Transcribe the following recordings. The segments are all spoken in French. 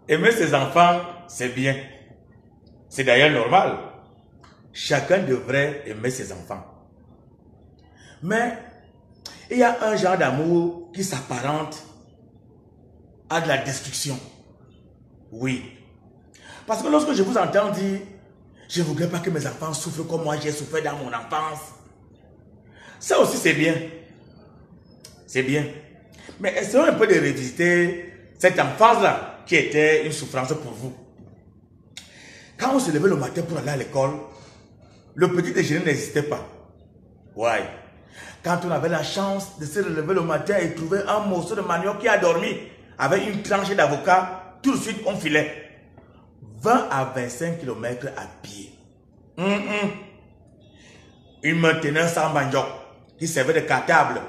Aimer ses enfants, c'est bien. C'est d'ailleurs normal. Chacun devrait aimer ses enfants. Mais il y a un genre d'amour qui s'apparente à de la destruction. Oui. Parce que lorsque je vous entends dire, je ne voudrais pas que mes enfants souffrent comme moi j'ai souffert dans mon enfance. Ça aussi c'est bien. C'est bien. Mais essayons un peu de revisiter cette enfance-là qui était une souffrance pour vous. Quand on se levait le matin pour aller à l'école, le petit déjeuner n'existait pas. Ouais. Quand on avait la chance de se lever le matin et trouver un morceau de manioc qui a dormi avec une tranche d'avocat, tout de suite on filait. 20 à 25 km à pied. Une maintenance en manioc qui servait de cartable.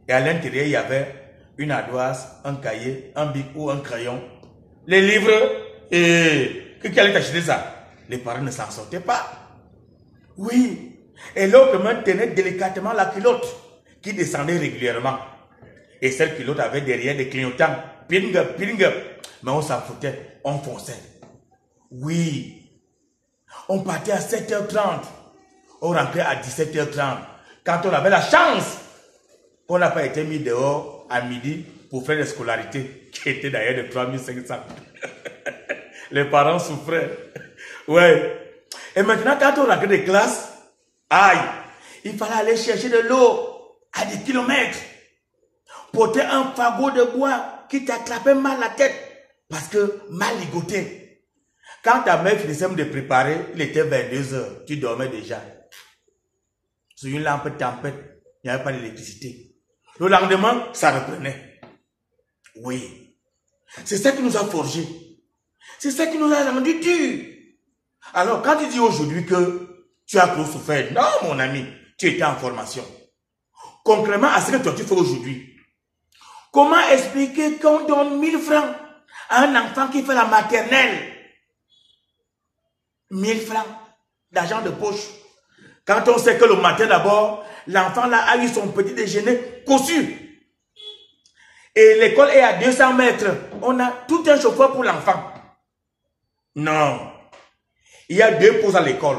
Et à l'intérieur, il y avait une ardoise, un cahier, un bic ou un crayon. Les livres, et qui allait acheter ça? Les parents ne s'en sortaient pas. Oui. Et l'autre main tenait délicatement la culotte qui descendait régulièrement. Et cette culotte avait derrière des clignotants. Ping, ping. Mais on s'en foutait, on fonçait. Oui. On partait à 7h30. On rentrait à 17h30. Quand on avait la chance qu'on n'a pas été mis dehors à midi pour faire des scolarités, qui étaient d'ailleurs de 3500. Les parents souffraient. Ouais. Et maintenant, quand on rentrait des classes, aïe, il fallait aller chercher de l'eau à des kilomètres. Porter un fagot de bois qui t'attrapait mal la tête parce que mal ligoté. Quand ta mère finissait de préparer, il était 22h, tu dormais déjà. Sur une lampe tempête, il n'y avait pas d'électricité. Le lendemain, ça reprenait. Oui. C'est ça qui nous a forgés. C'est ça qui nous a rendu durs. Alors, quand tu dis aujourd'hui que tu as trop souffert, non, mon ami, tu étais en formation. Concrètement à ce que toi tu fais aujourd'hui, comment expliquer qu'on donne 1000 francs à un enfant qui fait la maternelle? 1000 francs d'argent de poche. Quand on sait que le matin d'abord, l'enfant là a eu son petit déjeuner cossu. Et l'école est à 200 mètres. On a tout un chauffeur pour l'enfant. Non. Il y a 2 pauses à l'école.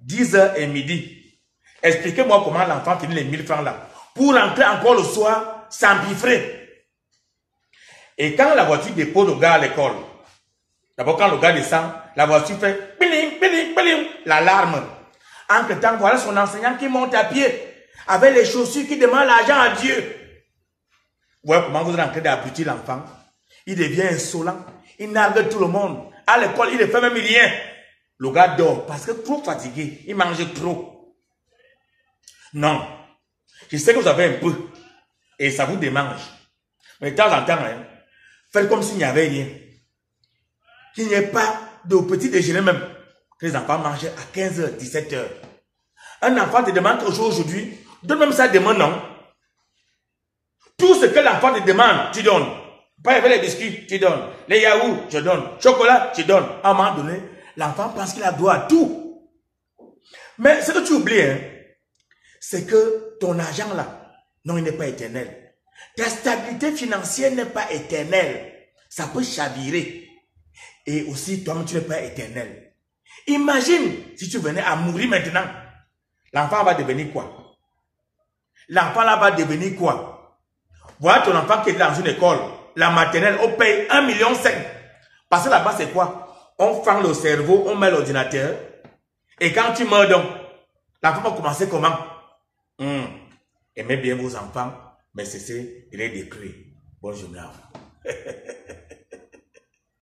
10h et midi. Expliquez-moi comment l'enfant finit les 1000 francs là. Pour rentrer encore le soir, s'empiffrer. Et quand la voiture dépose le gars à l'école, d'abord quand le gars descend, la voiture fait piling, piling, piling, l'alarme. Entre temps, voilà son enseignant qui monte à pied, avec les chaussures qui demandent l'argent à Dieu. Ouais, comment vous êtes en train d'abrutir l'enfant? Il devient insolent, il nargue tout le monde. À l'école, il ne fait même rien. Le gars dort parce que trop fatigué, il mange trop. Non. Je sais que vous avez un peu et ça vous démange. Mais de temps en temps, hein, faites comme s'il n'y avait rien. Qu'il n'y ait pas de petit déjeuner même. Que les enfants mangeaient à 15h, 17h. Un enfant te demande quelque chose aujourd'hui, donne même ça demain, non. Tout ce que l'enfant te demande, tu donnes. Pas avec les biscuits, tu donnes. Les yaourts, je donne. Chocolat, tu donnes. À un moment donné, l'enfant pense qu'il a droit à tout. Mais ce que tu oublies, hein, c'est que ton argent là, non, il n'est pas éternel. Ta stabilité financière n'est pas éternelle. Ça peut chavirer. Et aussi, toi-même, tu n'es pas éternel. Imagine si tu venais à mourir maintenant. L'enfant va devenir quoi? L'enfant là va devenir quoi? Voilà ton enfant qui est dans une école, la maternelle, on paye 1,5 million. Parce que là-bas, c'est quoi? On fend le cerveau, on met l'ordinateur. Et quand tu meurs donc, l'enfant va commencer comment? Aimez bien vos enfants, mais cessez de les détruire. Bonne journée à vous.